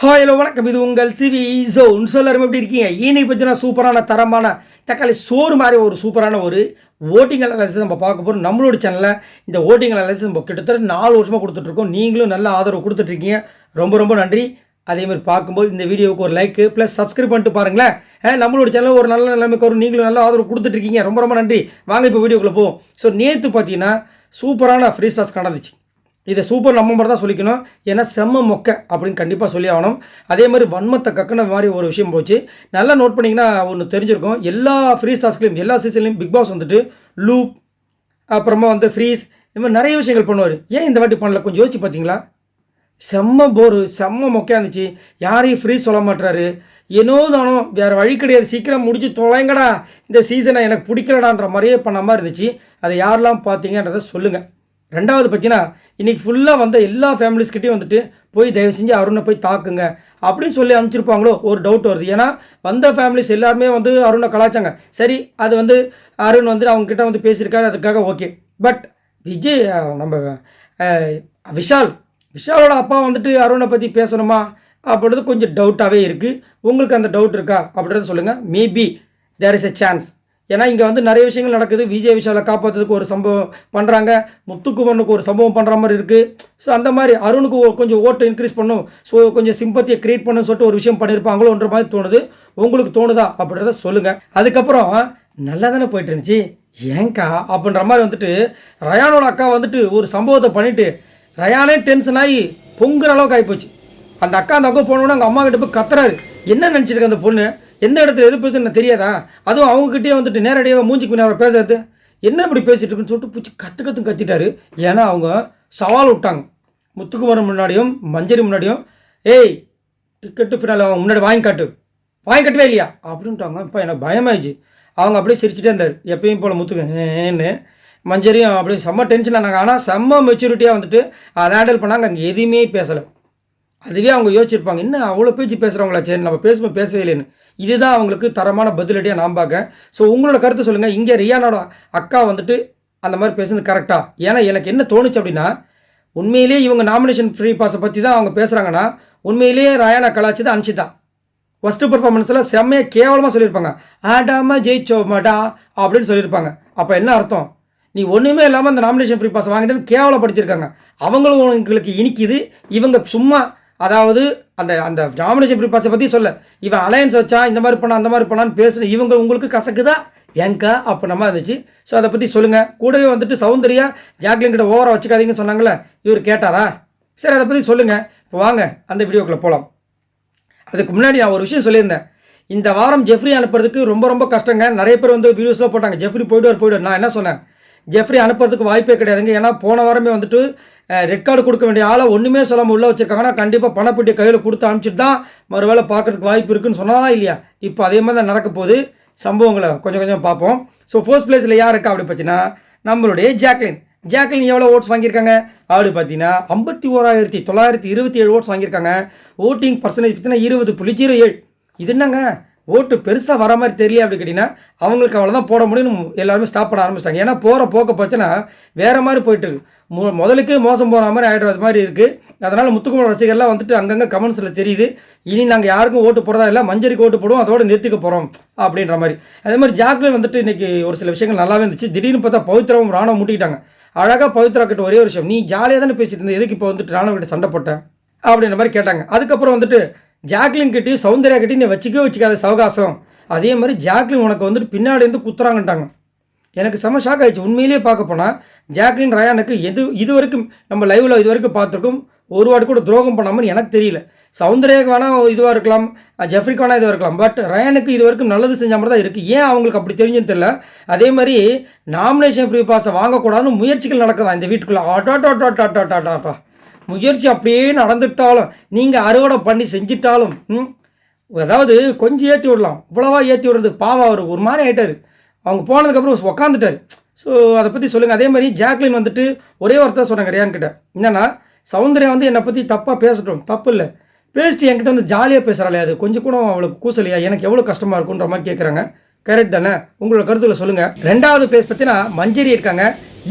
Hello வணக்கம், இது உங்கள் சிவி ஜோன். எல்லாரும் எப்படி இருக்கீங்க? இன்னைக்கு பார்த்தீங்கன்னா சூப்பரான தரமான தக்காளி சோறு மாதிரி ஒரு சூப்பரான ஒரு ஓட்டிங் அனாலிசிஸ் நம்ம பார்க்க போகிறோம். நம்மளோட சேனலில் இந்த ஓட்டிங் அனாலிசிஸ் நம்ம கிட்டத்தட்ட 4 வருஷமாக கொடுத்துட்ருக்கோம். நீங்களும் நல்ல ஆதரவு கொடுத்துட்ருக்கீங்க, ரொம்ப ரொம்ப நன்றி. அதேமாதிரி பார்க்கும்போது இந்த வீடியோவுக்கு ஒரு லைக்கு ப்ளஸ் சப்ஸ்கிரைப் பண்ணிட்டு பாருங்களேன். நம்மளோட சேனல் ஒரு நல்ல நிலைமைக்கு வரும். நீங்களும் நல்ல ஆதரவு கொடுத்துட்ருக்கீங்க, ரொம்ப ரொம்ப நன்றி. வாங்க இப்போ வீடியோக்குள்ளே போவோம். ஸோ நேற்று பார்த்தீங்கன்னா சூப்பரான ஃப்ரீ ஸ்டாஸ் நடந்துச்சு. இதை சூப்பர் நம்ம மட்டும் தான் சொல்லிக்கணும், ஏன்னா செம்ம மொக்க அப்படின்னு கண்டிப்பாக சொல்லி ஆகணும். அதே மாதிரி வன்மத்தை கக்குன மாதிரி ஒரு விஷயம் போச்சு. நல்லா நோட் பண்ணிங்கன்னா ஒன்று தெரிஞ்சிருக்கும். எல்லா ஃப்ரீ ஸ்டாஸ்லையும் எல்லா சீசன்லையும் பிக் பாஸ் வந்துட்டு லூப், அப்புறமா வந்து ஃப்ரீஸ், இந்த மாதிரி நிறைய விஷயங்கள் பண்ணுவார். ஏன் இந்த வாட்டி பண்ணல கொஞ்சம் யோசிச்சு பார்த்தீங்களா? செம்ம போரு, செம்ம மொக்கையாக இருந்துச்சு. யாரையும் ஃப்ரீ சொல்ல மாட்டுறாரு. ஏனோ தானோ, வேறு வழி கிடையாது, சீக்கிரம் முடிச்சு தொலைங்கடா, இந்த சீசனை எனக்கு பிடிக்கலடான்ற மாதிரியே பண்ண மாதிரி இருந்துச்சு. அதை யாரெல்லாம் பார்த்தீங்கன்றதை சொல்லுங்கள். ரெண்டாவது பார்த்தீங்கன்னா இன்றைக்கி ஃபுல்லாக வந்த எல்லா ஃபேமிலிஸ்கிட்டையும் வந்துட்டு போய் தயவு செஞ்சு அருணை போய் தாக்குங்க அப்படின்னு சொல்லி அனுப்பிச்சிருப்பாங்களோ ஒரு டவுட் வருது. ஏன்னா வந்த ஃபேமிலிஸ் எல்லாருமே வந்து அருணை கலாச்சாங்க. சரி, அது வந்து அருண் வந்து அவங்கக்கிட்ட வந்து பேசியிருக்காரு, அதுக்காக ஓகே. பட் விஜய் நம்ம விஷாலோட அப்பா வந்துட்டு அருணை பற்றி பேசணுமா அப்படின்றது கொஞ்சம் டவுட்டாகவே இருக்குது. உங்களுக்கு அந்த டவுட் இருக்கா அப்படின்றத சொல்லுங்கள். Maybe there is a chance. ஏன்னா இங்கே வந்து நிறைய விஷயங்கள் நடக்குது. விஜய் விஷாலை காப்பாற்றுறதுக்கு ஒரு சம்பவம் பண்ணுறாங்க, முத்துக்குமரனுக்கு ஒரு சம்பவம் பண்ணுற மாதிரி இருக்குது. ஸோ அந்த மாதிரி அருணுக்கு கொஞ்சம் ஓட்டை இன்க்ரீஸ் பண்ணும், ஸோ கொஞ்சம் சிம்பத்தியை க்ரியேட் பண்ணுன்னு சொல்லிட்டு ஒரு விஷயம் பண்ணியிருப்பாங்களோன்ற மாதிரி தோணுது. உங்களுக்கு தோணுதா அப்படின்றத சொல்லுங்கள். அதுக்கப்புறம் நல்லா தானே போயிட்டு இருந்துச்சு, ஏங்கா அப்படின்ற மாதிரி வந்துட்டு ரயானோட அக்கா வந்துட்டு ஒரு சம்பவத்தை பண்ணிவிட்டு ரயானே டென்ஷன் ஆகி பொங்குற அளவுக்கு ஆகிப்போச்சு. அந்த அக்கா போனோன்னே அவங்க அம்மா கிட்ட போய் கத்துறாரு. என்ன நினச்சிருக்க அந்த பொண்ணு, எந்த இடத்துல எது பேசுன்னு தெரியாதா? அதுவும் அவங்ககிட்டயே வந்துட்டு நேரடியாக மூஞ்சிக்கு முன்னே அவரை பேசுறது, என்ன இப்படி பேசிகிட்டு இருக்குன்னு சொல்லிட்டு பூச்சி கற்றுட்டாரு. ஏன்னா அவங்க சவால் விட்டாங்க முத்துக்குமரன் முன்னாடியும் மஞ்சரி முன்னாடியும். ஏய், டிக்கெட்டு ஃபினால் அவங்க முன்னாடி வாங்கி காட்டவே இல்லையா அப்படின்ட்டாங்க. இப்போ எனக்கு பயமாயிடுச்சு. அவங்க அப்படியே சிரிச்சுட்டே இருந்தார், எப்பயும் போல் முத்துக்குன்னு. மஞ்சரியும் அப்படியே செம்ம டென்ஷன் ஆனாங்க. ஆனால் செம்ம மெச்சூரிட்டியாக வந்துட்டு அதை ஹேண்டில் பண்ணாங்க. அங்கே எதுவுமே பேசலை. அதுவே அவங்க யோசிச்சிருப்பாங்க, என்ன அவ்வளோ பேச்சு பேசுகிறவங்களா, சரி நம்ம பேசவே இல்லைன்னு. இதுதான் அவங்களுக்கு தரமான பதிலடியாக நான் பார்க்கேன். ஸோ உங்களோட கருத்து சொல்லுங்கள். இங்கே ரியானோட அக்கா வந்துட்டு அந்த மாதிரி பேசுறது கரெக்டாக? ஏன்னா எனக்கு என்ன தோணுச்சு அப்படின்னா, உண்மையிலேயே இவங்க நாமினேஷன் ஃப்ரீ பாஸை பற்றி தான் அவங்க பேசுகிறாங்கன்னா, உண்மையிலேயே ரயானா கலாச்சி தான் அனுப்பிச்சிதான் ஃபஸ்ட்டு பர்ஃபார்மன்ஸில் செம்மையாக கேவலமாக சொல்லியிருப்பாங்க. ஆடாமல் ஜெயிச்சோமாடா அப்படின்னு சொல்லியிருப்பாங்க. அப்போ என்ன அர்த்தம்? நீ ஒன்றுமே இல்லாமல் அந்த நாமினேஷன் ஃப்ரீ பாஸ் வாங்கிட்டு கேவலப்படுத்தியிருக்காங்க. அவங்களும் உங்களுக்கு இனிக்குது, இவங்க சும்மா அதாவது அந்த அந்த நாமினேஷன் ஃப்ரீ பாஸை பற்றி சொல்ல, இவன் அலையன்ஸ் வச்சா இந்த மாதிரி பண்ணா அந்த மாதிரி பண்ணான்னு பேசுன இவங்க உங்களுக்கு கசக்குதா ஏங்கா அப்போ நம்ம இருந்துச்சு. ஸோ அதை பற்றி சொல்லுங்கள். கூடவே வந்துட்டு சௌந்தர்யா ஜாக்லின் கிட்ட ஓவராக வச்சுக்காதீங்கன்னு சொன்னாங்களே, இவர் கேட்டாரா? சரி, அதை பற்றி சொல்லுங்கள். இப்போ வாங்க அந்த வீடியோக்குள்ளே போகலாம். அதுக்கு முன்னாடி நான் ஒரு விஷயம் சொல்லியிருந்தேன். இந்த வாரம் ஜெஃப்ரி அனுப்புறதுக்கு ரொம்ப ரொம்ப கஷ்டங்க. நிறைய பேர் வந்து வீடியோஸ்லாம் போட்டாங்க, ஜெஃப்ரி போய்டுவார். நான் என்ன சொன்னேன், ஜெஃப்ரி அனுப்புறதுக்கு வாய்ப்பே கிடையாதுங்க. ஏன்னா போன வாரமே வந்துட்டு ரெட் கார்டு கொடுக்க வேண்டிய ஆளை ஒன்றுமே சொல்லாமல் உள்ளே வச்சுருக்காங்கன்னா கண்டிப்பாக பணப்பெட்டி கையில் கொடுத்து அனுப்பிச்சிட்டு தான் மறுவேளை பார்க்குறதுக்கு வாய்ப்பு இருக்குன்னு சொன்னதா இல்லையா? இப்போ அதே மாதிரி தான் நடக்க போகுது. சம்பவங்களை கொஞ்சம் கொஞ்சம் பார்ப்போம். ஸோ ஃபர்ஸ்ட் பிளேஸில் யார் இருக்கா அப்படி பார்த்தீங்கன்னா நம்மளுடைய ஜாக்லின் எவ்வளோ ஓட்ஸ் வாங்கியிருக்காங்க அப்படி பார்த்தீங்கன்னா 51,927 ஓட்ஸ் வாங்கியிருக்காங்க. ஓட்டிங் பர்சன்டேஜ் பார்த்தீங்கன்னா 20.07. இது என்னங்க ஓட்டு பெருசாக வர மாதிரி தெரியல அப்படி கேட்டிங்கன்னா, அவங்களுக்கு அவ்வளோதான் போட முடியும்னு எல்லாருமே ஸ்டாப் பண்ண ஆரம்பிச்சிட்டாங்க. ஏன்னா போகிற போக்க பார்த்தீங்கன்னா வேறு மாதிரி போயிட்டு இருக்கு. முதலுக்கு மோசம் போகிற மாதிரி ஆகிடுறது மாதிரி இருக்குது. அதனால் முத்துக்குமரன் ரசிகர்லாம் வந்துட்டு அங்கங்கே கமெண்ட்ஸில் தெரியுது, இனி நாங்கள் யாருக்கும் ஓட்டு போடுறதா இல்லை, மஞ்சரிக்கு ஓட்டு போடுவோம், அதோடு நிறுத்திக்க போகிறோம் அப்படின்ற மாதிரி. அதே மாதிரி ஜாக்லின் வந்துட்டு இன்றைக்கி ஒரு சில விஷயங்கள் நல்லாவே இருந்துச்சு. திடீர்னு பார்த்தா பவித்ராவும் ராணுவம் முட்டிக்கிட்டாங்க. அழகாக பவித்ரா கிட்ட ஒரே ஒரு விஷயம், நீ ஜாலியாக தானே பேசிட்டு இருந்த, எதுக்கு இப்போ வந்துட்டு ராணுவ கிட்ட சண்டை போட்டேன் அப்படின்ற மாதிரி கேட்டாங்க. அதுக்கப்புறம் வந்துட்டு ஜாக்லின் கிட்டையும் சௌந்தர்யா கிட்டையும் நீ வச்சுக்காத சவகாசம். அதே மாதிரி ஜாக்லின் உனக்கு வந்துட்டு பின்னாடி இருந்து குத்துறாங்கட்டாங்க. எனக்கு செம்ம ஷாக் ஆகிடுச்சு. உண்மையிலேயே பார்க்க போனால் ஜாக்லின் ரயானுக்கு இது வரைக்கும் நம்ம லைவில் இது வரைக்கும் பார்த்துருக்கோம், ஒரு வாட்டி கூட துரோகம் பண்ணாமல் எனக்கு தெரியல. சௌந்தர்யாவுக்கு வேணால் இதுவாக இருக்கலாம், ஜெஃப்ரிக்கு வேணால் இதுவாக இருக்கலாம், பட் ரயானுக்கு இது வரைக்கும் நல்லது செஞ்ச மாதிரி தான் இருக்குது. ஏன் அவங்களுக்கு அப்படி தெரிஞ்சுன்னு தெரியல. அதே மாதிரி நாமினேஷன் ஃப்ரீ பாஸை வாங்கக்கூடாதுன்னு முயற்சிகள் நடக்குதான் இந்த வீட்டுக்குள்ளே. ஆட்டாட்டாட்டாட்டாட்டாட்டாட்டா முயற்சி அப்படியே நடந்துட்டாலும் நீங்கள் அறுவடை பண்ணி செஞ்சிட்டாலும் அதாவது கொஞ்சம் ஏற்றி விடலாம், இவ்வளவா ஏற்றி விடுறது பாவம். அவர் ஒரு மாதிரி ஆகிட்டார். அவங்க போனதுக்கப்புறம் உட்காந்துட்டார். ஸோ அதை பற்றி சொல்லுங்கள். அதே மாதிரி ஜாக்லின் வந்துட்டு ஒரே வார்த்தை சொன்னாங்க ரியான்கிட்ட, என்னென்னா சௌந்தர்யா வந்து என்னை பற்றி தப்பாக பேசட்டும், தப்பு இல்லை, பேசிட்டு என்கிட்ட வந்து ஜாலியாக பேசுகிறாளே, அது கொஞ்சம் கூட அவளுக்கு கூசலையா, எனக்கு எவ்வளோ கஷ்டமாக இருக்குன்ற மாதிரி கேட்குறாங்க. கரெக்ட் தானே? உங்களோட கருத்தில் சொல்லுங்கள். ரெண்டாவது பிளேஸ் பார்த்தீங்கன்னா மஞ்சரி இருக்காங்க.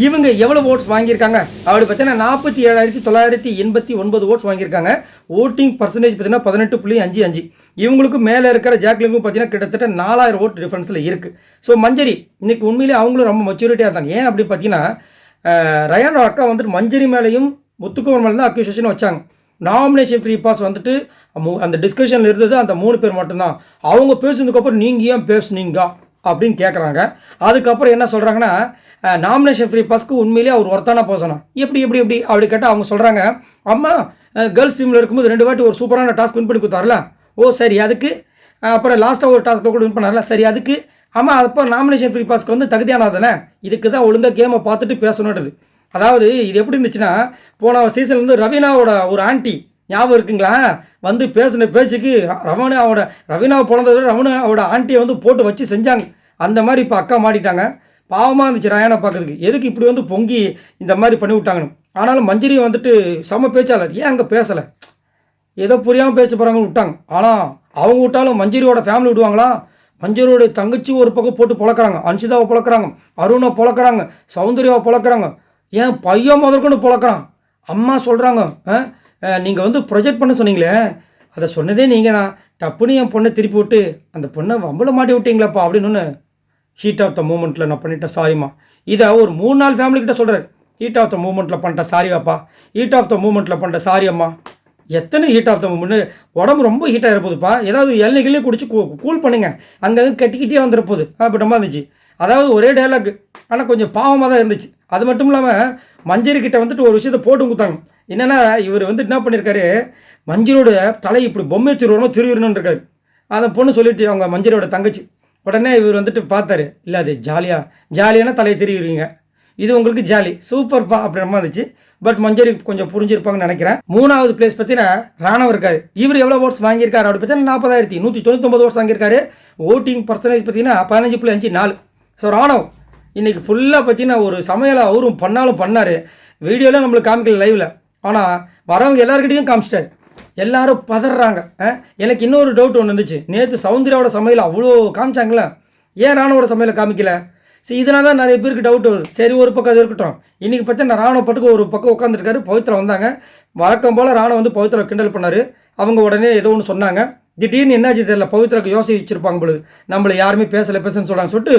இவங்க எவ்வளோ ஓட்ஸ் வாங்கியிருக்காங்க அப்படி பார்த்தீங்கன்னா 47,989 ஓட்ஸ் வாங்கியிருக்காங்க. ஓட்டிங் பர்சன்டேஜ் பார்த்தீங்கன்னா 18.55. இவங்களுக்கு மேலே இருக்கிற ஜாக்லினுக்கும் பார்த்தீங்கன்னா கிட்டத்தட்ட 4000 ஓட் டிஃபரன்ஸில் இருக்குது. ஸோ மஞ்சரி இன்னைக்கு உண்மையிலே அவங்களும் ரொம்ப மெச்சூரிட்டியாக இருந்தாங்க. ஏன் அப்படி பார்த்தீங்கன்னா ரயானோட அக்கா வந்துட்டு மஞ்சரி மேலேயும் முத்துக்குமர் மேலே தான் அக்யூசேஷன் வச்சாங்க. நாமினேஷன் ஃப்ரீ பாஸ் வந்துட்டு அந்த டிஸ்கஷனில் இருந்தது அந்த 3 பேர் மட்டும்தான். அவங்க பேசுனதுக்கப்புறம் நீங்கள் ஏன் பேசுனீங்க அப்படின்னு கேட்குறாங்க. அதுக்கப்புறம் என்ன சொல்கிறாங்கன்னா நாமினேஷன் ஃப்ரீ பாஸ்க்கு உண்மையிலேயே அவர் ஒருத்தானா போசணும் எப்படி எப்படி எப்படி அப்படி கேட்டால் அவங்க சொல்கிறாங்க, அம்மா கேர்ள்ஸ் டீமில் இருக்கும்போது 2 வாட்டி ஒரு சூப்பரான டாஸ்க் வின் பண்ணி கொடுத்தாருல, ஓ சரி அதுக்கு, அப்புறம் லாஸ்ட்டாக ஒரு டாஸ்க்கில் கூட வின் பண்ணார்ல, சரி அதுக்கு, ஆமாம் அப்போ நாமினேஷன் ஃப்ரீ பாஸ்க்கு வந்து தகுதியானதானே, இதுக்கு தான் ஒழுங்காக கேமை பார்த்துட்டு பேசணுன்றது. அதாவது இது எப்படி இருந்துச்சுன்னா போன சீசன் வந்து ரவீனாவோட ஒரு ஆண்டி ஞாபகம் இருக்குங்களா, வந்து பேசின பேச்சுக்கு ரவீனாவை பிறந்தது ரவீனாவோட ஆண்டியை வந்து போட்டு வச்சு செஞ்சாங்க. அந்த மாதிரி இப்போ அக்கா மாட்டிட்டாங்க. பாவமாக இருந்துச்சு ரயானா பார்க்கறதுக்கு, எதுக்கு இப்படி வந்து பொங்கி இந்த மாதிரி பண்ணி விட்டாங்கன்னு. ஆனாலும் மஞ்சரி வந்துட்டு செம பேச்சாளர், ஏன் அங்கே பேசலை, ஏதோ புரியாமல் பேச போகிறாங்கன்னு விட்டாங்க. ஆனால் அவங்க விட்டாலும் மஞ்சரியோட ஃபேமிலி விடுவாங்களா? மஞ்சரியோட தங்கச்சி ஒரு பக்கம் போட்டு பொழக்கிறாங்க, அன்ஷிதாவை பொழக்கிறாங்க, அருணை பொழக்கிறாங்க, சௌந்தர்யாவை பொழக்கிறாங்க, ஏன் பையன் முதற்கொண்டு பொழக்கிறான். அம்மா சொல்கிறாங்க, நீங்கள் வந்து ப்ரொஜெக்ட் பண்ண சொன்னீங்களே, அதை சொன்னதே நீங்கள் தான், டப்புன்னு என் பொண்ணை திருப்பி விட்டு அந்த பொண்ணை வம்பளை மாட்டி விட்டீங்களாப்பா அப்படின்னு ஹீட் ஆஃப் த மூமெண்ட்டில் நான் பண்ணிட்டேன் சாரிம்மா. இதை ஒரு 3-4 ஃபேமிலிக்கிட்ட சொல்கிறார், ஹீட் ஆஃப் த மூமெண்ட்டில் பண்ணிட்டேன் சாரியாப்பா, ஹீட் ஆஃப் த மூமெண்ட்டில் பண்ணிட்டேன் சாரி அம்மா. எத்தனை ஹீட் ஆஃப் த மூமெண்ட், உடம்பு ரொம்ப ஹீட்டாக இருப்போதுப்பா, ஏதாவது எண்ணெய்களே குடிச்சு கூல் பண்ணுங்க, அங்கங்கே கட்டிக்கிட்டே வந்துட போகுது அப்படிமா இருந்துச்சு. அதாவது ஒரே டைலாக், ஆனால் கொஞ்சம் பாவமாக தான் இருந்துச்சு. அது மட்டும் இல்லாமல் மஞ்சரி கிட்ட வந்துட்டு ஒரு விஷயத்தை போட்டு கொடுத்தாங்க. என்னென்னா இவர் வந்து என்ன பண்ணியிருக்காரு, மஞ்சளோட தலை இப்படி பொம்மை திருவிழணும் இருக்காரு. அந்த பொண்ணு சொல்லிட்டு அவங்க மஞ்சளோட தங்கச்சி, உடனே இவர் வந்துட்டு பார்த்தாரு, இல்லை அது ஜாலியான தலையை திருவிடுவீங்க, இது உங்களுக்கு ஜாலி சூப்பர்ப்பா அப்படின்ற இருந்துச்சு. பட் மஞ்சரி கொஞ்சம் புரிஞ்சிருப்பாங்கன்னு நினைக்கிறேன். 3வது பிளேஸ் பார்த்தீங்கன்னா ராணவ் இருக்காரு. இவர் எவ்வளோ ஓட்ஸ் வாங்கியிருக்காரு அப்படி பார்த்தீங்கன்னா 40,199 ஓட்ஸ் வாங்கியிருக்காரு. ஓட்டிங் பர்சன்டேஜ் பார்த்தீங்கன்னா 15.54. ஸோ ராணவ் இன்றைக்கி ஃபுல்லாக பார்த்தீங்கன்னா ஒரு சமையலை அவரும் பண்ணார். வீடியோவில் நம்மளுக்கு காமிக்கல லைவில், ஆனால் வரவங்க எல்லாருக்கிட்டையும் காமிச்சிட்டாரு. எல்லாரும் பதறாங்க. எனக்கு இன்னொரு டவுட் ஒன்று இருந்துச்சு, நேற்று சௌந்தர்யாவோட சமையல் அவ்வளோ காமிச்சாங்களே, ஏன் ராணுவோட சமையலை காமிக்கல? சரி, இதனால தான் நிறைய பேருக்கு டவுட் வருது. சரி, ஒரு பக்கம் அது இருக்கட்டும். இன்றைக்கி பார்த்தா ராணுவ பட்டுக்கு ஒரு பக்கம் உட்காந்துருக்காரு. பவித்ரா வந்தாங்க. வழக்கம் போல் ராணுவ வந்து பவித்ரா கிண்டல் பண்ணார். அவங்க உடனே ஏதோ ஒன்று சொன்னாங்க. திடீர்னு என்னாச்சு தெரியல, பவித்ராக்கு யோசிச்சு வச்சுருப்பாங்க பொழுது, நம்மளை யாருமே பேசுன்னு சொல்கிறாங்க சொல்லிட்டு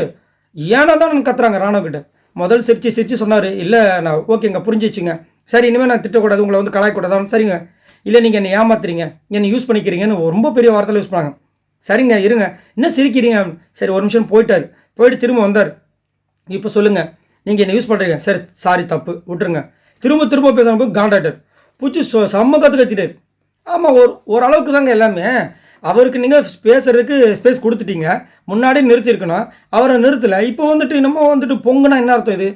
ஏன்னா தான் நான் கத்துறாங்க ராணுவக்கிட்ட. முதல் சிரிச்சு சொன்னார், இல்லை நான் ஓகேங்க புரிஞ்சிச்சுங்க, சரி இனிமேல் நான் திட்டக்கூடாது, உங்களை வந்து கலாய்க்கூடாது, சரிங்க, இல்லை நீங்கள் என்னை ஏமாத்துறீங்க, என்னை யூஸ் பண்ணிக்கிறீங்கன்னு ரொம்ப பெரிய வார்த்தையில் யூஸ் பண்ணாங்க. சரிங்க இருங்க, இன்னும் சிரிக்கிறீங்க, சரி ஒரு நிமிஷம் போயிட்டு திரும்ப வந்தார். இப்போ சொல்லுங்கள், நீங்கள் என்னை யூஸ் பண்ணுறீங்க, சரி சாரி தப்பு விட்டுருங்க. திரும்ப பேசுகிறப்போ காண்டாக்டர் பூச்சி செம்ம கற்றுட்டார். ஆமாம், ஓரளவுக்கு தாங்க எல்லாமே. அவருக்கு நீங்கள் பேசுகிறதுக்கு ஸ்பேஸ் கொடுத்துட்டீங்க, முன்னாடி நிறுத்திருக்கணும், அவரை நிறுத்தலை. இப்போ வந்துட்டு நம்ம வந்துட்டு பொங்குனா என்ன அர்த்தம் இது?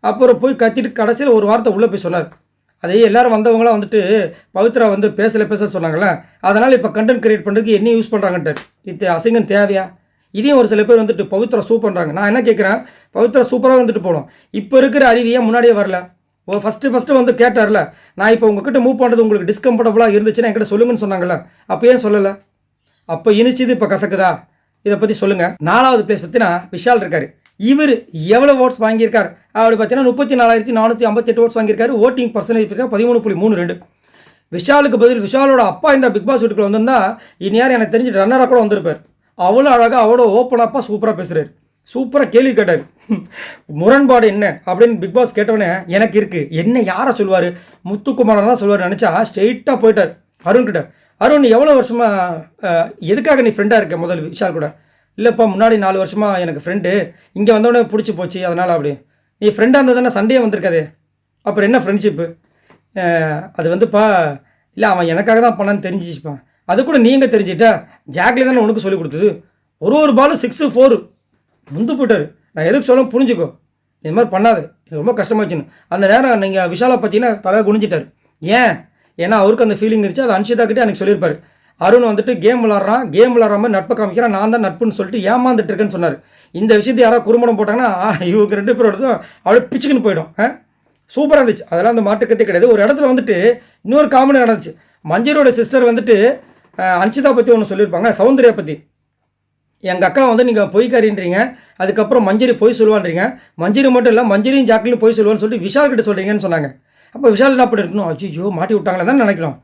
அப்புறம் போய் கத்திட்டு கடைசியில் ஒரு வார்த்தை உள்ளே போய் சொன்னார். அதே எல்லோரும் வந்தவங்களாம் வந்துட்டு பவித்ரா வந்து பேச சொன்னாங்களே, அதனால் இப்போ கண்டென்ட் கிரியேட் பண்ணுறதுக்கு என்ன யூஸ் பண்ணுறாங்கன்ட்டு. இது அசிங்கம் தேவையா? இதையும் ஒரு சில பேர் வந்துட்டு பவித்ரா சூப் பண்ணுறாங்க. நான் என்ன கேட்குறேன், பவித்ரா சூப்பராக வந்துட்டு போகணும். இப்போ இருக்கிற அறிவியை முன்னாடியே வரல. ஃபஸ்ட்டு வந்து கேட்டார்ல, நான் இப்போ உங்ககிட்ட மூவ் பண்ணுறது உங்களுக்கு டிஸ்கம்ஃபர்டபுளாக இருந்துச்சுன்னா என்கிட்ட சொல்லுங்கன்னு சொன்னாங்கல்ல, அப்போ ஏன் சொல்லலை? அப்போ இனிச்சது இப்போ கசக்குதா? இதை பற்றி சொல்லுங்கள். 4வது பிளேஸ் பார்த்தீங்கன்னா விஷால் இருக்கார். இவர் எவ்வளோ ஓட்ஸ் வாங்கியிருக்கார் அப்படி பார்த்தீங்கன்னா 34,458 ஓட்ஸ் வாங்கியிருக்காரு. ஓட்டிங் பர்சன்டேஜ் பார்த்தீங்கன்னா 13.32. விஷாலுக்கு பதில் விஷாலோட அப்பா இந்த பிக் பாஸ் வீட்டுக்குள்ள வந்திருந்தா இனியார் எனக்கு தெரிஞ்சு ரன்னராக கூட வந்திருப்பார். அவ்வளோ அழகாக அவ்வளோ ஓப்பனப்பாக சூப்பராக பேசுகிறார், சூப்பராக கேள்வி கேட்டார். முரண்பாடு என்ன அப்படின்னு பிக் பாஸ் கேட்டவொடனே எனக்கு இருக்குது, என்ன யாரை சொல்லுவார், முத்துக்குமாரன் தான் சொல்லுவார் நினச்சா ஸ்ட்ரெயிட்டாக போயிட்டார் அருண்கிட்ட. அருண் எவ்வளோ வருஷமாக எதுக்காக நீ ஃப்ரெண்டாக இருக்க முதல் விஷால் கூட? இல்லைப்பா முன்னாடி 4 வருஷமாக எனக்கு ஃப்ரெண்டு, இங்கே வந்தோடனே பிடிச்சி போச்சு, அதனால் அப்படி. நீ ஃப்ரெண்டாக இருந்தது தானே சண்டே வந்திருக்காதே, அப்புறம் என்ன ஃப்ரெண்ட்ஷிப்பு? அது வந்துப்பா இல்லை அவன் எனக்காக தான் பண்ணான்னு தெரிஞ்சிச்சுப்பா, அது கூட நீங்கள் தெரிஞ்சிட்டா, ஜாக்லி தானே உனக்கு சொல்லிக் கொடுத்தது, ஒரு பால் 6-4 முந்து போயிட்டார். நான் எதுக்கு சொல்ல புரிஞ்சுக்கோ, இது மாதிரி பண்ணாது, எனக்கு ரொம்ப கஷ்டமாச்சுன்னு. அந்த நேரம் நீங்கள் விஷாலை பார்த்தீங்கன்னா தலை குனிஞ்சிட்டார். ஏன்னா அவருக்கு அந்த ஃபீலிங் இருந்துச்சு. அது அன்ஷிதாக்கிட்டே எனக்கு சொல்லியிருப்பார். அருண் வந்துட்டு கேம் விளாட்றாம நட்பை காமிக்கிறான், நான் தான் நட்புன்னு சொல்லிட்டு ஏமாந்துட்டு இருக்கேன்னு சொன்னார். இந்த விஷயத்தை யாராவது குறும்படம் போட்டாங்கன்னா இவங்க 2 பேரோடதும் அவளை பிச்சுக்குன்னு போயிடும். சூப்பராக இருந்துச்சு, அதெல்லாம் அந்த மாட்டுக்கத்தே கிடையாது. ஒரு இடத்துல வந்துட்டு இன்னொரு காமெடி நடந்துச்சு. மஞ்சரோட சிஸ்டர் வந்துட்டு அன்ஷிதா பற்றி ஒன்று சொல்லியிருப்பாங்க, சௌந்தர்யா பற்றி. எங்கள் அக்கா வந்து நீங்கள் பொய்க்காரின்றீங்க, அதுக்கப்புறம் மஞ்சரி பொய் சொல்லுவான்றீங்க, மஞ்சரி மட்டும் இல்லை மஞ்சரியும் ஜாக்லியும் பொய் சொல்லுவான்னு சொல்லிட்டு விஷால் கிட்ட சொல்கிறீங்கன்னு சொன்னாங்க. அப்போ விஷால் என்ன பண்ணி இருக்கணும், அச்சோ மாட்டி விட்டாங்களே தான் நினைக்கணும்.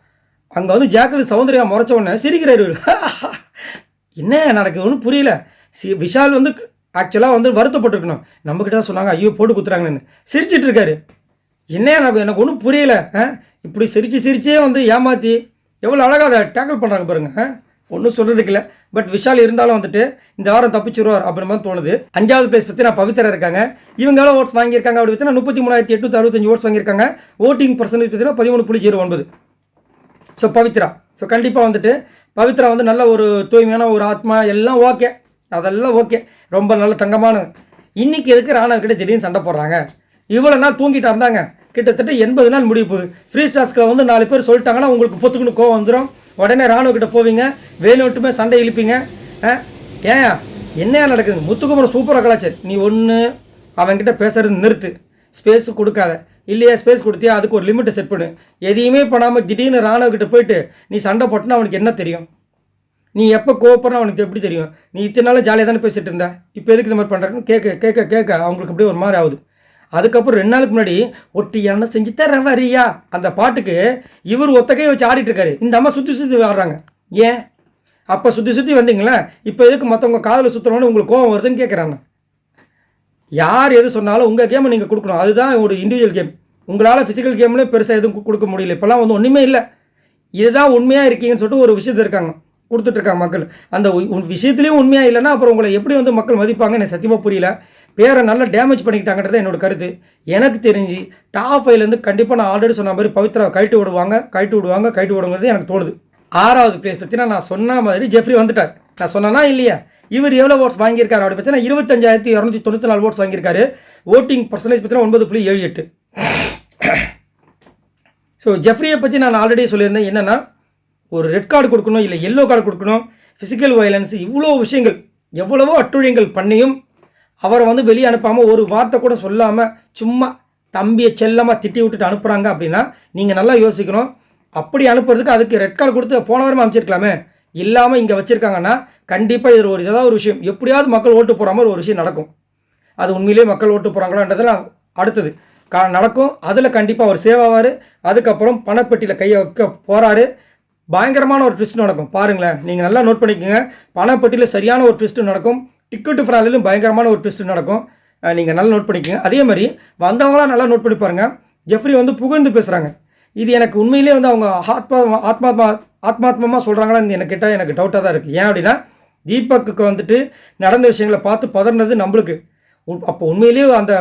அங்கே வந்து ஜாக்லின் சௌந்தர்யா முறைச்ச உடனே சிரிக்கிறாரு. என்ன நடக்குது ஒன்றும் புரியல. விஷால் வந்து ஆக்சுவலாக வந்து வருத்தப்பட்டிருக்கணும், நம்மக்கிட்ட தான் சொன்னாங்க ஐயோ போட்டு குத்துறாங்கன்னு சிரிச்சிட்டு இருக்காரு. என்ன எனக்கு ஒன்றும் புரியல. இப்படி சிரிச்சே வந்து ஏமாற்றி எவ்வளோ அழகாக அதை டேக்கிள் பண்ணுறாங்க பாருங்கள். ஒன்றும் சொல்கிறதுக்கு இல்லை. பட் விஷால் இருந்தாலும் வந்துட்டு இந்த வாரம் தப்பிச்சிருவார் அப்படின்ற மாதிரி தோணுது. 5வது பிளேஸ் பற்றி நான் பவித்ரா இருக்காங்க. இவங்க எவ்வளோ ஓட்ஸ் வாங்கியிருக்காங்க அப்படி பார்த்தீங்கன்னா 33,865 ஓட்ஸ் வாங்கியிருக்காங்க. ஓட்டிங் பர்சன்டேஜ் பார்த்தீங்கன்னா 13.09. ஸோ பவித்ரா, ஸோ கண்டிப்பாக வந்துட்டு பவித்ரா வந்து நல்ல ஒரு தூய்மையான ஒரு ஆத்மா, எல்லாம் ஓகே, அதெல்லாம் ஓகே, ரொம்ப நல்ல தங்கமான. இன்றைக்கி எதுக்கு ராணவர்கிட்ட திடீர்னு சண்டை போடுறாங்க? இவ்வளோ நாள் தூங்கிட்டு இருந்தாங்க, கிட்டத்தட்ட 80 நாள் முடிய போகுது. ஃப்ரீ டாஸ்கில் வந்து 4 பேர் சொல்லிட்டாங்கன்னா உங்களுக்கு பொத்துக்குன்னு கோவம் வந்துடும். உடனே ராணுவக்கிட்ட போவீங்க, வேணுட்டுமே சண்டை இழுப்பீங்க. ஏன் என்ன நடக்குது? முத்துக்குமரன் சூப்பராக கலாச்சார். நீ ஒன்று அவன்கிட்ட பேசுறது நிறுத்து, ஸ்பேஸு கொடுக்காத. இல்லையா ஸ்பேஸ் கொடுத்தியா அதுக்கு ஒரு லிமிட்டை செட் பண்ணு. எதையுமே பண்ணாமல் திடீர்னு ராணுவக்கிட்ட போயிட்டு நீ சண்டை போட்டுனா அவனுக்கு என்ன தெரியும்? நீ எப்போ கோவப்படுறா அவனுக்கு எப்படி தெரியும்? நீ இத்தனை நாள் ஜாலியாக தானே பேசிகிட்டு இருந்த, இப்போ எதுக்கு இந்த மாதிரி பண்ணுறேன்னு கேட்க அவங்களுக்கு அப்படியே ஒரு மாதிரி ஆகுது. அதுக்கப்புறம் 2 நாளுக்கு முன்னாடி ஒட்டியான செஞ்சு தர வரியா அந்த பாட்டுக்கு இவர் ஒத்தகையை வச்சு ஆடிட்டுருக்காரு. இந்த அம்மா சுற்றி ஆடுறாங்க. ஏன் அப்போ சுற்றி வந்தீங்களா, இப்போ எதுக்கு மற்றவங்க காதில் சுற்றுறோன்னு உங்களுக்கு கோவம் வருதுன்னு கேட்குறாங்க. யார் எது சொன்னாலும் உங்கள் கேமை நீங்கள் கொடுக்கணும். அதுதான் ஒரு இண்டிவிஜுவல் கேம். உங்களால் ஃபிசிக்கல் கேம்லேயே பெருசாக எதுவும் கொடுக்க முடியல. இப்போல்லாம் வந்து ஒன்றுமே இல்லை. இதுதான் உண்மையாக இருக்கீங்கன்னு சொல்லிட்டு ஒரு விஷயத்தை இருக்காங்க கொடுத்துட்ருக்காங்க மக்கள். அந்த விஷயத்துலேயும் உண்மையாக இல்லைன்னா அப்புறம் உங்களை எப்படி வந்து மக்கள் மதிப்பாங்க எனக்கு சத்தியமாக புரியல. பேரை நல்லா டேமேஜ் பண்ணிக்கிட்டாங்கன்றது என்னோட கருத்து. எனக்கு தெரிஞ்சு டாப் 5லேருந்து கண்டிப்பாக நான் ஆல்ரெடி சொன்ன மாதிரி பவித்ரா கழட்டி விடுங்கிறது எனக்கு தோணுது. 6வது பிளேஸ் பற்றினா நான் சொன்ன மாதிரி ஜெஃப்ரி வந்துட்டார். நான் சொன்னேன்னா இல்லையா? இவர் எவ்வளோ ஓட்ஸ் வாங்கியிருக்காரு அப்படி பார்த்தீங்கன்னா 25,294 ஓட்ஸ் வாங்கியிருக்காரு. ஓட்டிங் பர்சன்டேஜ் பார்த்தீங்கன்னா 9.78. ஸோ ஜெஃப்ரியை பற்றி நான் ஆல்ரெடி சொல்லியிருந்தேன். என்னென்னா ஒரு ரெட் கார்டு கொடுக்கணும், இல்லை எல்லோ கார்டு கொடுக்கணும், ஃபிசிக்கல் வயலன்ஸ், இவ்வளோ விஷயங்கள் எவ்வளவோ அட்டுழியங்கள் பண்ணியும் அவரை வந்து வெளியே அனுப்பாமல் ஒரு வார்த்தை கூட சொல்லாமல் சும்மா தம்பியை செல்லமாக திட்டி விட்டுட்டு அனுப்புகிறாங்க அப்படின்னா நீங்கள் நல்லா யோசிக்கணும். அப்படி அனுப்புறதுக்கு அதுக்கு ரெட் கார்டு கொடுத்து போன வாரமாக அமைச்சிருக்கலாமே, இல்லாமல் இங்கே வச்சுருக்காங்கன்னா கண்டிப்பாக இது ஏதாவது ஒரு விஷயம் எப்படியாவது மக்கள் ஓட்டு போகிற மாதிரி ஒரு விஷயம் நடக்கும். அது உண்மையிலேயே மக்கள் ஓட்டு போகிறாங்களான்றதெல்லாம் அடுத்தது நடக்கும். அதில் கண்டிப்பாக அவர் சேவ் ஆவார். அதுக்கப்புறம் பணப்பெட்டியில் கையை வைக்க போகிறாரு. பயங்கரமான ஒரு ட்விஸ்ட் நடக்கும் பாருங்களேன். நீங்கள் நல்லா நோட் பண்ணிக்கோங்க. பணப்பெட்டியில் சரியான ஒரு ட்விஸ்ட்டு நடக்கும். டிக்கெட்டு ஃப்ராலிலும் பயங்கரமான ஒரு ட்விஸ்ட்டு நடக்கும். நீங்கள் நல்லா நோட் பண்ணிக்கோங்க. அதே மாதிரி வந்தவங்களாம் நல்லா நோட் பண்ணி பாருங்கள். ஜெஃப்ரி வந்து புகழ்ந்து பேசுகிறாங்க. இது எனக்கு உண்மையிலே வந்து அவங்க ஆத்மாத்மமாக சொல்கிறாங்களான்னு எனக்கு கேட்டால் எனக்கு டவுட்டாக தான் இருக்குது. ஏன் அப்படின்னா தீபக்கு வந்துட்டு நடந்த விஷயங்களை பார்த்து பதறினது நம்மளுக்கு. அப்போ உண்மையிலேயே அந்த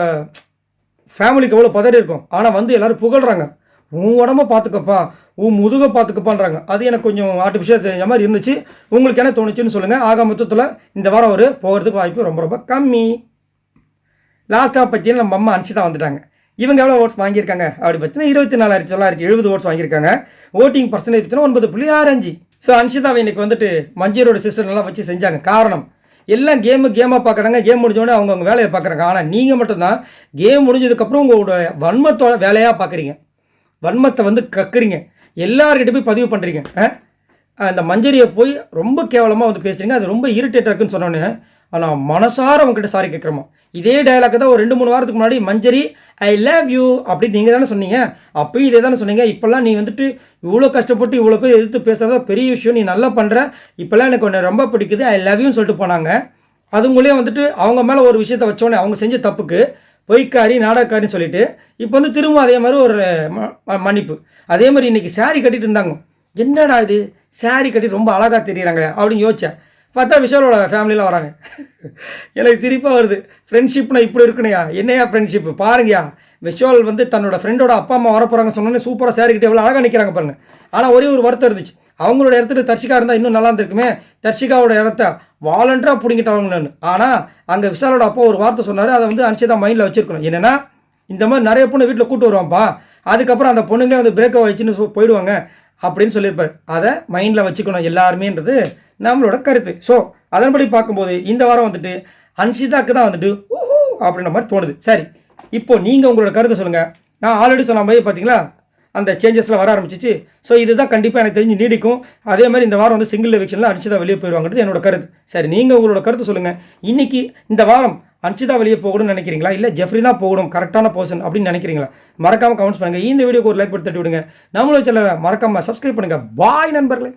ஃபேமிலிக்கு எவ்வளோ பதறி இருக்கும். ஆனால் வந்து எல்லோரும் புகழ்கிறாங்க. உன் உடம்ப பார்த்துக்கப்பா, உன் முதுகை பார்த்துக்கப்பான்றாங்க. அது எனக்கு கொஞ்சம் ஆர்டிஃபிஷியல் தெரிஞ்ச மாதிரி இருந்துச்சு. உங்களுக்கு என்ன தோணுச்சுன்னு சொல்லுங்கள். ஆக மொத்தத்தில் இந்த வாரம் ஒரு போகிறதுக்கு வாய்ப்பு ரொம்ப ரொம்ப கம்மி. லாஸ்ட்டாக பார்த்தீங்கன்னா நம்ம அம்மா அன்ஷிதா வந்துட்டாங்க. இவங்க எவ்வளோ ஓட்ஸ் வாங்கியிருக்காங்க அப்படி பார்த்தீங்கன்னா 24,970 ஓட்ஸ் வாங்கியிருக்காங்க. ஓட்டிங் பர்சன்டேஜ் பார்த்தீங்கன்னா 9.65. ஸோ அன்ஷிதாவை இன்னைக்கு வந்துட்டு மஞ்சரோட சிஸ்டர் நல்லா வச்சு செஞ்சாங்க. காரணம் எல்லாம் கேமாக பார்க்குறாங்க. கேம் முடிஞ்சோடனே அவங்க வேலையை பார்க்குறாங்க. ஆனால் நீங்கள் மட்டும்தான் கேம் முடிஞ்சதுக்கப்புறம் உங்களோட வன்மத்தோட வேலையாக பார்க்குறீங்க. வன்மத்தை வந்து கக்குறீங்க. எல்லார்கிட்ட போய் பதிவு பண்ணுறீங்க. அந்த மஞ்சரியை போய் ரொம்ப கேவலமாக வந்து பேசுகிறீங்க. அது ரொம்ப இரிட்டேட்டாக இருக்குன்னு சொன்னோன்னே ஆனால் மனசார அவங்ககிட்ட சாரி கேட்குறோமா. இதே டயலாக் தான் ஒரு 2-3 வாரத்துக்கு முன்னாடி மஞ்சரி ஐ லவ் யூ அப்படின்னு நீங்கள் தானே சொன்னீங்க. அப்போயும் இதே தானே சொன்னீங்க. இப்போல்லாம் நீ வந்துட்டு இவ்வளோ கஷ்டப்பட்டு இவ்வளோ பேர் எதிர்த்து பேசுகிறதா பெரிய விஷயம், நீ நல்லா பண்ணுற, இப்போல்லாம் எனக்கு ஒன்று ரொம்ப பிடிக்குது, ஐ லவ் யூன்னு சொல்லிட்டு போனாங்க. அதுங்களே வந்துட்டு அவங்க மேலே ஒரு விஷயத்தை வச்சோன்னே அவங்க செஞ்ச தப்புக்கு பொய்க்காரி நாடகக்காரின்னு சொல்லிட்டு இப்போ வந்து திரும்ப அதே மாதிரி ஒரு மன்னிப்பு. அதே மாதிரி இன்றைக்கி சாரி கட்டிட்டு இருந்தாங்க. என்னடா இது சாரி கட்டி ரொம்ப அழகாக தெரியுறாங்களே அப்படின்னு யோசிச்சேன். பார்த்தா விஷாலோட ஃபேமிலியில் வராங்க. எனக்கு சிரிப்பாக வருது. ஃப்ரெண்ட்ஷிப்னா இப்படி இருக்குனையா, என்னையா ஃப்ரெண்ட்ஷிப் பாருங்கயா. விஷால் வந்து தன்னோட ஃப்ரெண்டோட அப்பா அம்மா வரப்போகிறாங்க சொன்னோன்னே சூப்பராக சாரி கட்டி எவ்வளோ அழகாக நிற்கிறாங்க பாருங்கள். ஆனால் ஒரே ஒரு வருத்தம் இருந்துச்சு. அவங்களோட இடத்துல தர்ஷிகா இருந்தால் இன்னும் நல்லா இருந்திருக்குமே. தர்ஷிகாவோட இடத்த வாலண்டராக பிடிங்கிட்டாங்கன்னு. ஆனால் அங்கே விஷாலோட அப்பா ஒரு வார்த்தை சொன்னார். அதை வந்து அனுப்பிச்சு தான் மைண்டில் வச்சுருக்கணும். என்னென்னா இந்த மாதிரி நிறைய பொண்ணு வீட்டில் கூட்டு வருவான்ப்பா, அதுக்கப்புறம் அந்த பொண்ணுங்களே வந்து பிரேக் ஆகிடுச்சின்னு போயிடுவாங்க அப்படின்னு சொல்லியிருப்பார். அதை மைண்டில் வச்சுக்கணும் எல்லாருமேன்றது நம்மளோட கருத்து. ஸோ அதன்படி பார்க்கும்போது இந்த வாரம் வந்துட்டு அன்ஷிதாக்கு தான் வந்துட்டு அப்படின்ற மாதிரி தோணுது. சரி, இப்போ நீங்கள் உங்களோட கருத்தை சொல்லுங்கள். நான் ஆல்ரெடி சொன்ன மாதிரி பார்த்தீங்களா அந்த சேஞ்சஸ்லாம் வர ஆரம்பிச்சிச்சு. ஸோ இதுதான் கண்டிப்பாக எனக்கு தெரிஞ்சு நீடிக்கும். அதே மாதிரி இந்த வாரம் வந்து சிங்கிள் எவிக்ஷனில் அன்ஷிதா வெளியே போயிடுவாங்கிறது என்னோட கருத்து. சரி, நீங்கள் உங்களோட கருத்து சொல்லுங்கள். இன்றைக்கி இந்த வாரம் அன்ஷிதா வெளியே போகணும்னு நினைக்கிறீங்களா, இல்லை ஜெஃப்ரி தான் போகணும் கரெக்டான பர்சன் அப்படின்னு நினைக்கிறீங்களா? மறக்காமல் கமெண்ட்ஸ் பண்ணுங்கள். இந்த வீடியோக்கு ஒரு லைக் போட்டு தட்டி விடுங்க. நம்மளோட சேனலை மறக்காமல் சப்ஸ்கிரைப் பண்ணுங்கள். பாய் நண்பர்களே.